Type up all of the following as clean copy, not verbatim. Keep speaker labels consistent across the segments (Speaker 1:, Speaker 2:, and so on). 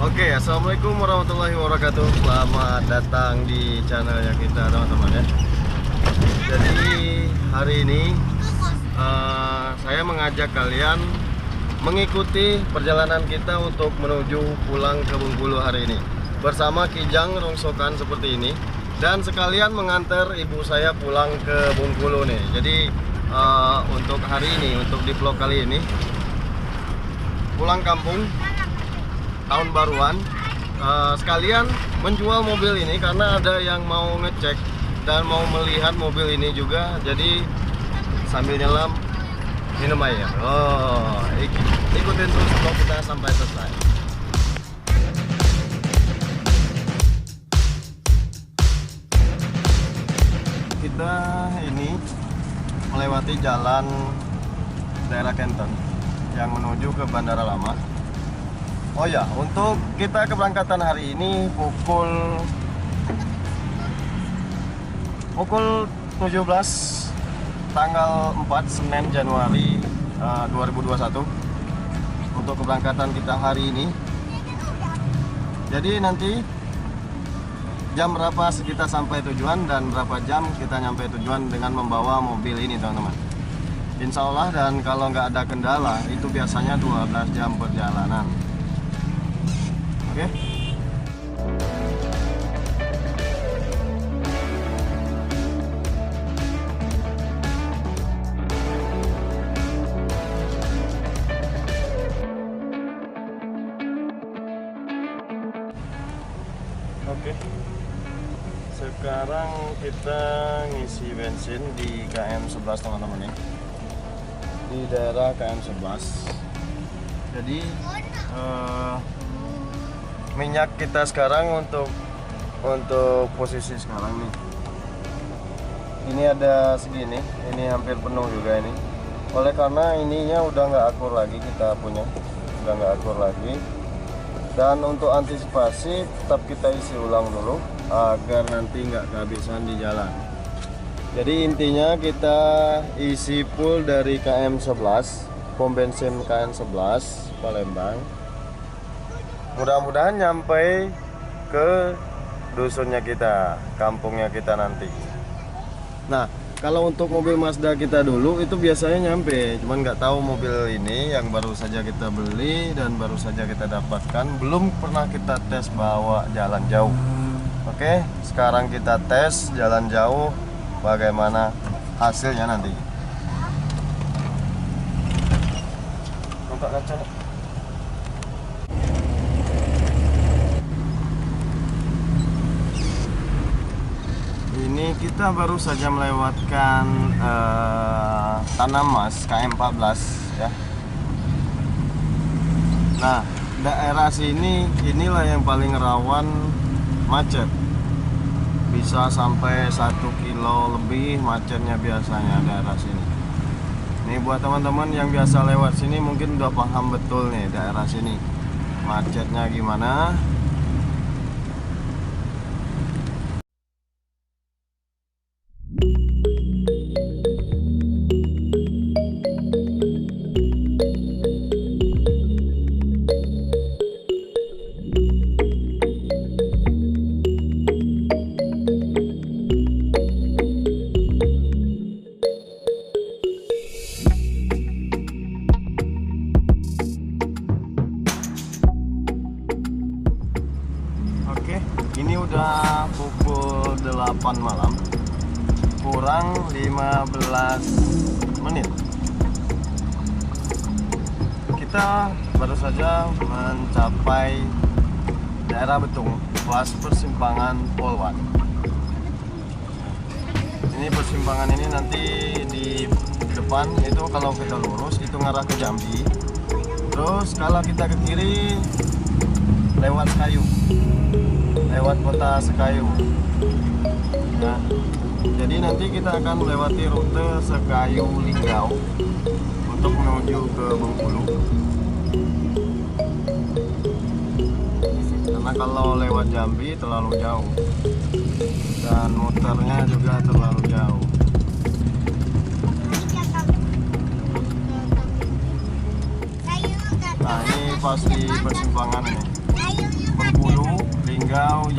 Speaker 1: Oke, assalamualaikum warahmatullahi wabarakatuh. Selamat datang di channelnya kita, teman-teman ya. Jadi hari ini saya mengajak kalian mengikuti perjalanan kita untuk menuju pulang ke Bengkulu hari ini bersama Kijang rongsokan seperti ini, dan sekalian mengantar ibu saya pulang ke Bengkulu nih. Jadi untuk hari ini, untuk di vlog kali ini, pulang kampung tahun baruan, sekalian menjual mobil ini karena ada yang mau ngecek dan mau melihat mobil ini juga. Jadi sambil nyelam minum air. Ikutin terus vlog kita sampai selesai. Kita ini melewati jalan daerah Kenton yang menuju ke Bandara Lama. Oh ya, untuk kita keberangkatan hari ini pukul 17 tanggal 4 Senin Januari 2021 untuk keberangkatan kita hari ini. Jadi nanti jam berapa kita sampai tujuan dan berapa jam kita nyampe tujuan dengan membawa mobil ini, teman-teman. Insya Allah, dan kalau nggak ada kendala itu biasanya 12 jam perjalanan. Oke. Oke. Sekarang kita ngisi bensin di KM 11, teman-teman ya. Di daerah KM 11. Jadi minyak kita sekarang untuk posisi sekarang nih, ini ada segini, ini hampir penuh juga ini. Oleh karena ininya udah nggak akur lagi, kita punya udah nggak akur lagi, dan untuk antisipasi tetap kita isi ulang dulu agar nanti nggak kehabisan di jalan. Jadi intinya kita isi full dari KM 11, pom bensin KM 11 Palembang. Mudah-mudahan nyampe ke dusunnya kita, kampungnya kita nanti. Nah, kalau untuk mobil Mazda kita dulu itu biasanya nyampe, cuman nggak tahu mobil ini yang baru saja kita beli dan baru saja kita dapatkan, belum pernah kita tes bawa jalan jauh. Oke, sekarang kita tes jalan jauh, bagaimana hasilnya nanti. Buka kaca. Ini kita baru saja melewatkan Tanah Mas KM 14 ya. Nah, daerah sini inilah yang paling rawan macet. Bisa sampai 1 kilo lebih macetnya biasanya daerah sini. Ini buat teman-teman yang biasa lewat sini mungkin udah paham betul nih daerah sini macetnya gimana. Ini udah pukul 8 malam kurang 15 menit. Kita baru saja mencapai daerah Betung, pas persimpangan Polwan. Ini persimpangan ini nanti di depan itu kalau kita lurus itu ngarah ke Jambi. Terus kalau kita ke kiri lewat Sekayu, lewat kota Sekayu. Nah, jadi nanti kita akan melewati rute Sekayu Linggau untuk menuju ke Bengkulu. Karena kalau lewat Jambi terlalu jauh dan muternya juga terlalu jauh. Nah, ini pas di persimpangan nih.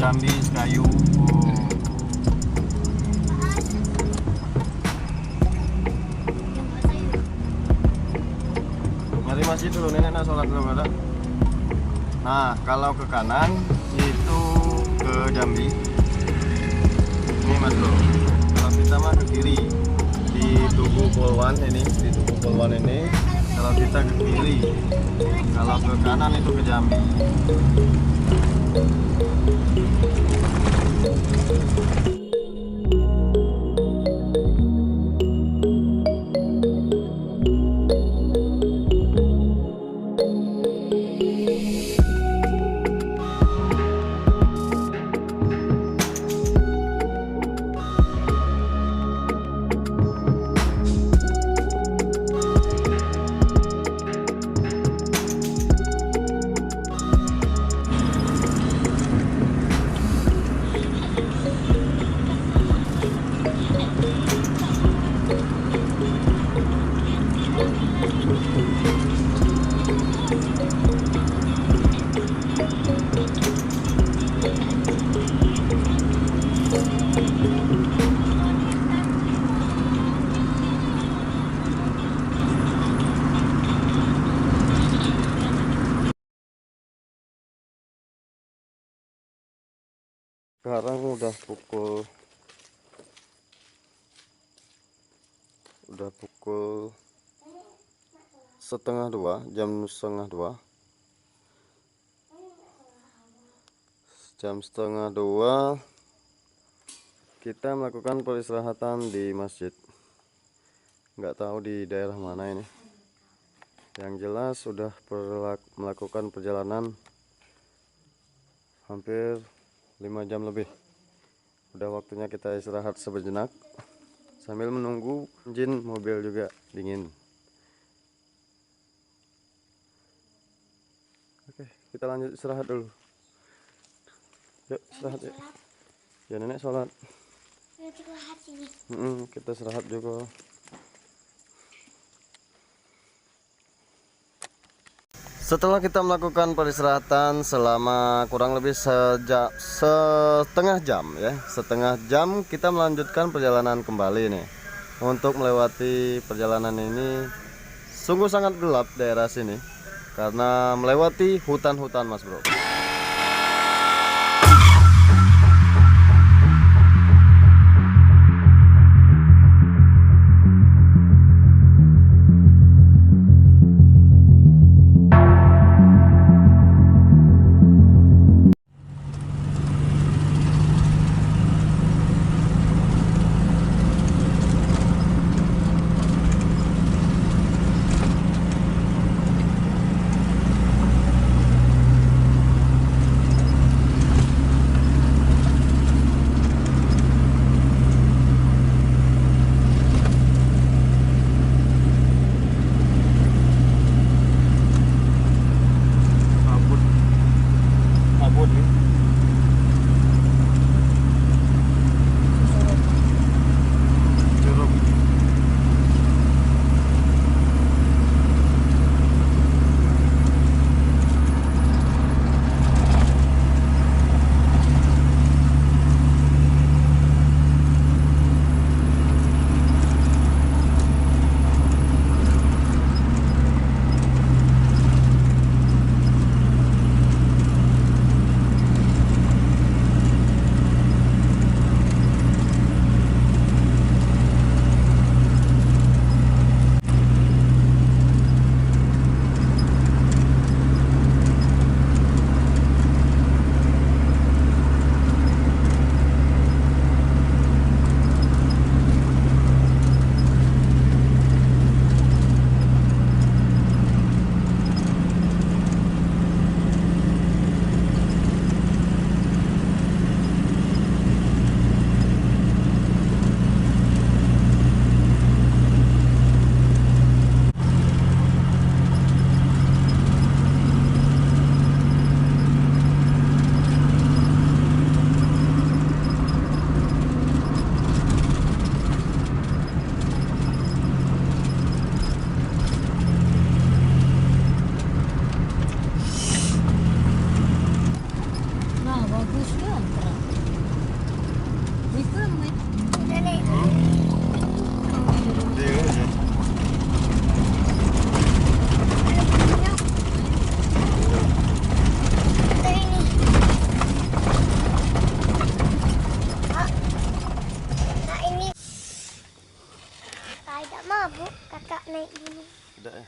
Speaker 1: Jambi Sekayu. Oh. Nyari masjid dulu, nenek nak sholat dulu ada. Nah, kalau ke kanan itu ke Jambi. Ini mas bro. Kalau kita mah ke kiri di Tugu Polwan ini, kalau kita ke kiri. Kalau ke kanan itu ke Jambi. Sekarang udah pukul setengah dua, jam setengah dua kita melakukan peristirahatan di masjid. Nggak tahu di daerah mana ini. Yang jelas sudah melakukan perjalanan hampir 5 jam lebih. Udah waktunya kita istirahat sejenak sambil menunggu engine mobil juga dingin. Oke, kita lanjut istirahat dulu. Yuk istirahat ya. Ya nenek sholat. Kita istirahat juga. Setelah kita melakukan peristirahatan selama kurang lebih setengah jam, kita melanjutkan perjalanan kembali nih. Untuk melewati perjalanan ini sungguh sangat gelap daerah sini karena melewati hutan-hutan mas bro.
Speaker 2: bagus kan terang. Itu namanya.
Speaker 1: Dia aja.
Speaker 3: Kakak naik gunung.
Speaker 1: Udah ya.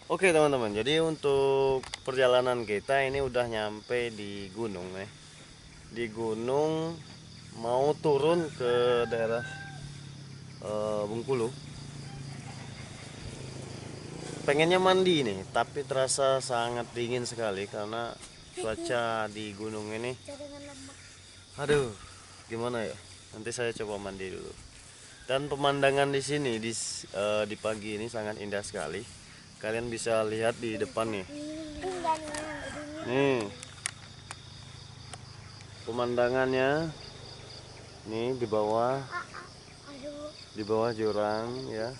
Speaker 1: Oke teman-teman, jadi untuk perjalanan kita ini udah nyampe di gunung ya. Di gunung mau turun ke daerah Bengkulu. Pengennya mandi nih, tapi terasa sangat dingin sekali karena cuaca di gunung ini. Aduh, gimana ya? Nanti saya coba mandi dulu. Dan pemandangan di sini di pagi ini sangat indah sekali. Kalian bisa lihat di depan nih. Nih. Pemandangannya nih di bawah. Di bawah jurang ya.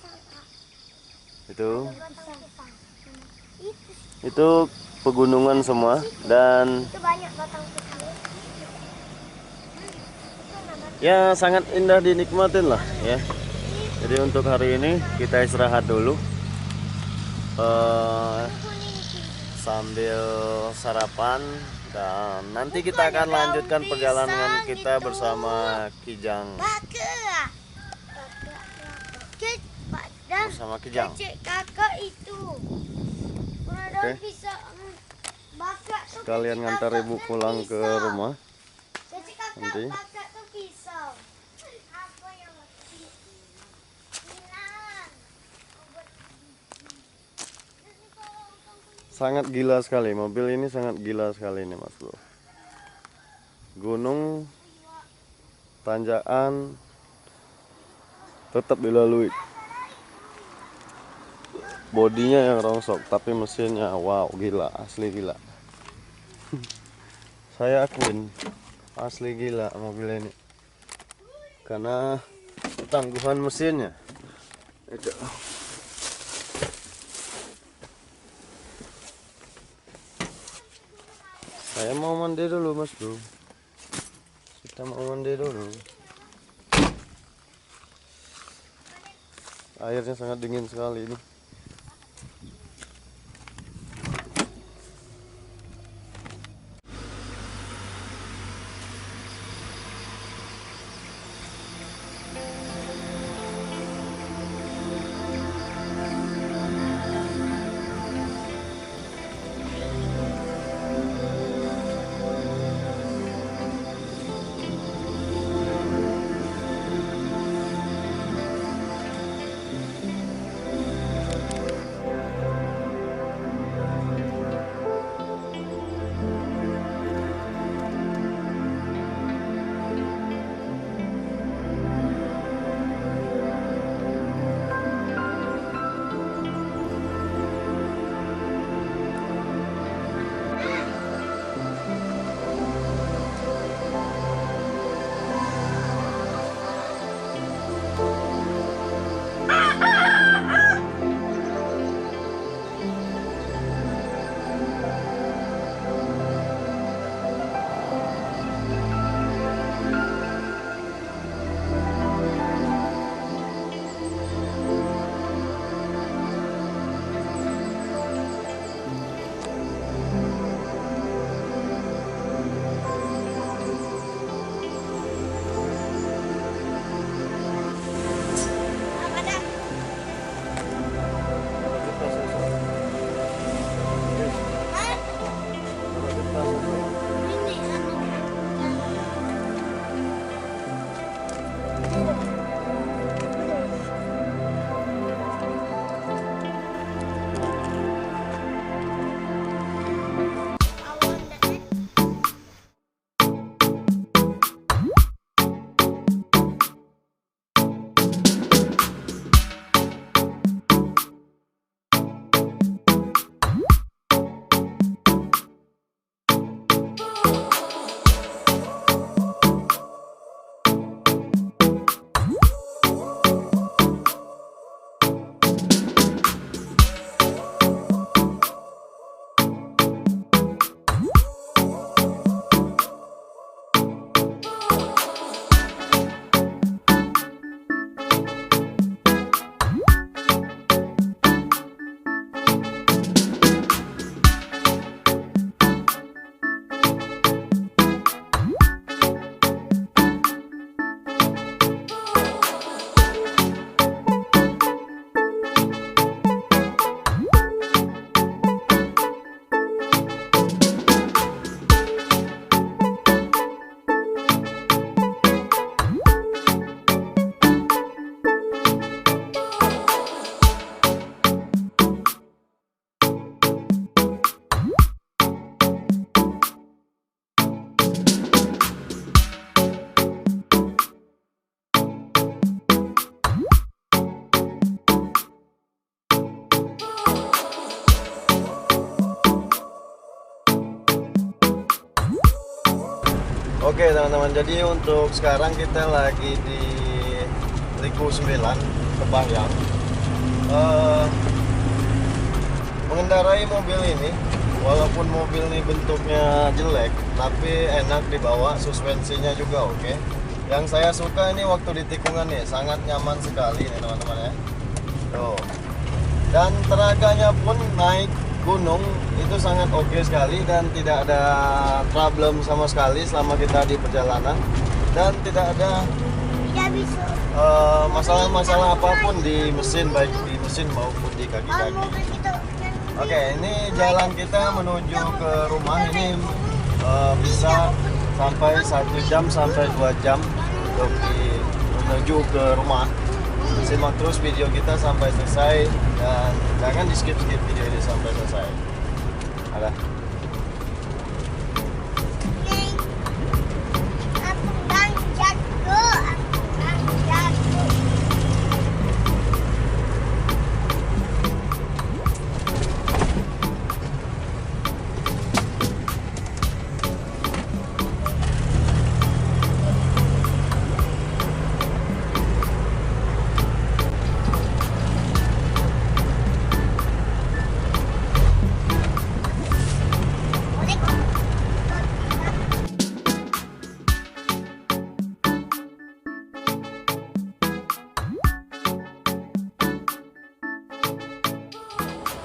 Speaker 1: Itu pegunungan semua dan ya sangat indah dinikmatin lah ya. Jadi untuk hari ini kita istirahat dulu sambil sarapan dan nanti kita akan lanjutkan perjalanan kita bersama Kijang. Bersama Kijang.
Speaker 3: Kakak itu.
Speaker 1: Oke. Sekalian ngantar ibu pulang ke rumah. Nanti. Sangat gila sekali, mobil ini sangat gila sekali nih mas bro. Gunung, tanjakan tetap dilalui. Bodinya yang rongsok, tapi mesinnya wow gila, asli gila. Saya akuin asli gila mobil ini karena ketangguhan mesinnya. Itu. Saya mau mandi dulu mas bro. Kita mau mandi dulu. Airnya sangat dingin sekali ini. Oke teman-teman, jadi untuk sekarang kita lagi di Liku 9 Kebahyang. Mengendarai mobil ini, walaupun mobil ini bentuknya jelek, tapi enak dibawa, suspensinya juga oke. Yang saya suka ini waktu di tikungan nih, sangat nyaman sekali nih teman-teman ya. Tuh. Dan tenaganya pun naik gunung itu sangat oke sekali dan tidak ada problem sama sekali selama kita di perjalanan, dan tidak ada
Speaker 3: Tidak bisa.
Speaker 1: masalah-masalah apapun di mesin, baik di mesin maupun di kaki-kaki.
Speaker 3: Mobil kita.
Speaker 1: Oke, ini jalan kita menuju ke rumah ini bisa sampai 1 jam sampai 2 jam untuk menuju ke rumah. Simak terus video kita sampai selesai dan jangan di skip video ini sampai selesai. Ada.
Speaker 3: Aku bang jago. Aku bang jago.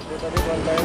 Speaker 1: Itu tadi pantai.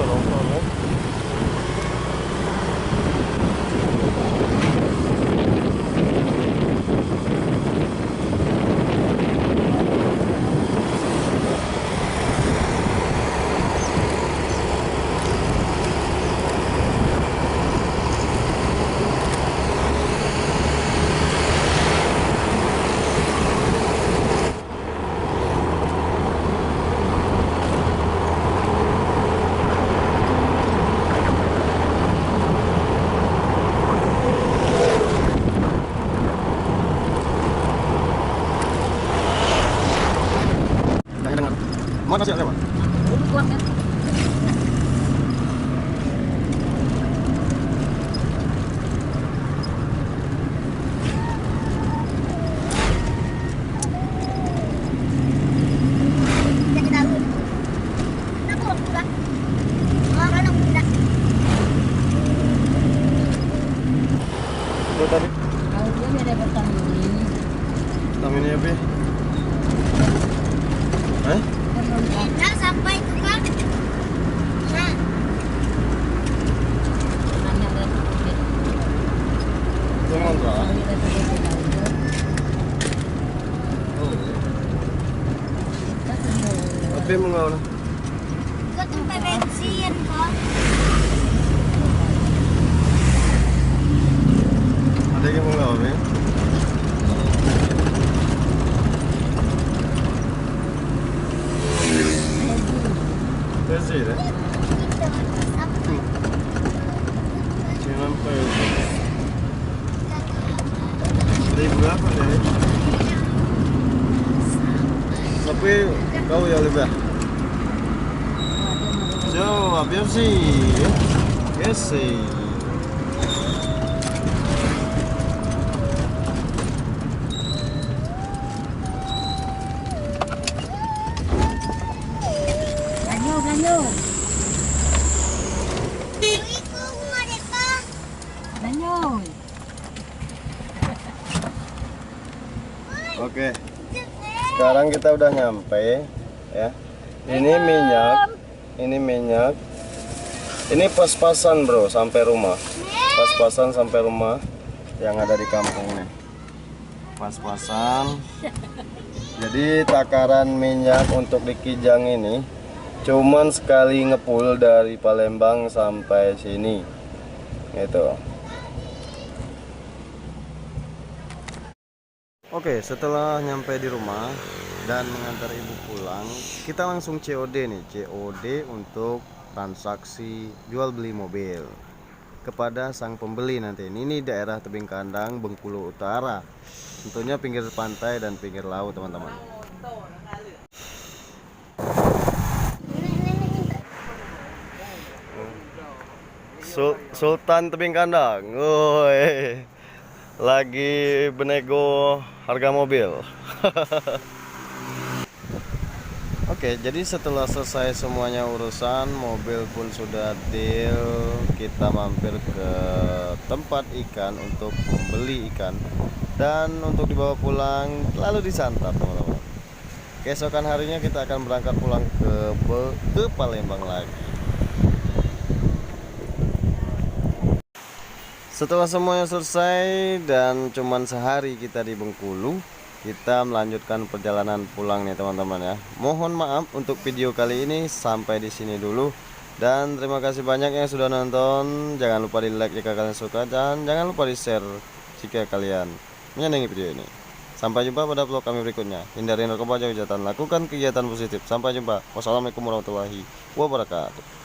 Speaker 1: Longsor ya. Nggak dengar. Mana sih lewat?
Speaker 2: Duduk kuat ya.
Speaker 3: Kita tahu. Kenapa orang muda? Orang muda.
Speaker 1: Itu tadi.
Speaker 2: Kalau dia ada pertandingan ini,
Speaker 1: Tamin ya, Bi.
Speaker 3: Kita sampai tukang. Nah,
Speaker 2: nanya berapa duit.
Speaker 1: Itu ngontrak.
Speaker 2: Kalau kita sudah tahu, kita semua.
Speaker 1: Tapi mau nggak?
Speaker 3: ke tempat bensin kok.
Speaker 1: Ada yang mau nggak, Bi? Terus ya? Jangan pesos. Dari berapa deh? Tapi kau ya lebih. Jauh, biar sih. Yes sih.
Speaker 2: Lanjut.
Speaker 3: Iku mereka.
Speaker 2: Lanjut.
Speaker 1: Oke. Sekarang kita udah nyampe ya. Ini minyak. Ini pas-pasan, Bro, sampai rumah. Pas-pasan sampai rumah yang ada di kampung nih. Pas-pasan. Jadi takaran minyak untuk di Kijang ini cuman sekali ngepul dari Palembang sampai sini gitu. Oke, setelah nyampe di rumah dan mengantar ibu pulang, kita langsung COD nih, COD untuk transaksi jual beli mobil kepada sang pembeli nanti. Ini daerah tebing kandang Bengkulu Utara, tentunya pinggir pantai dan pinggir laut teman-teman. Sultan tebing kandang, woi, lagi benego harga mobil. Oke, jadi setelah selesai semuanya urusan, mobil pun sudah deal, kita mampir ke tempat ikan untuk membeli ikan dan untuk dibawa pulang lalu disantap teman-teman. Keesokan harinya kita akan berangkat pulang ke Palembang lagi. Setelah semuanya selesai dan cuman sehari kita di Bengkulu, kita melanjutkan perjalanan pulang nih teman-teman ya. Mohon maaf untuk video kali ini sampai di sini dulu dan terima kasih banyak yang sudah nonton. Jangan lupa di like jika kalian suka dan jangan lupa di share jika kalian menyenangi video ini. Sampai jumpa pada vlog kami berikutnya. Hindari narkoba, jauh kejahatan, lakukan kegiatan positif. Sampai jumpa. Wassalamualaikum warahmatullahi wabarakatuh.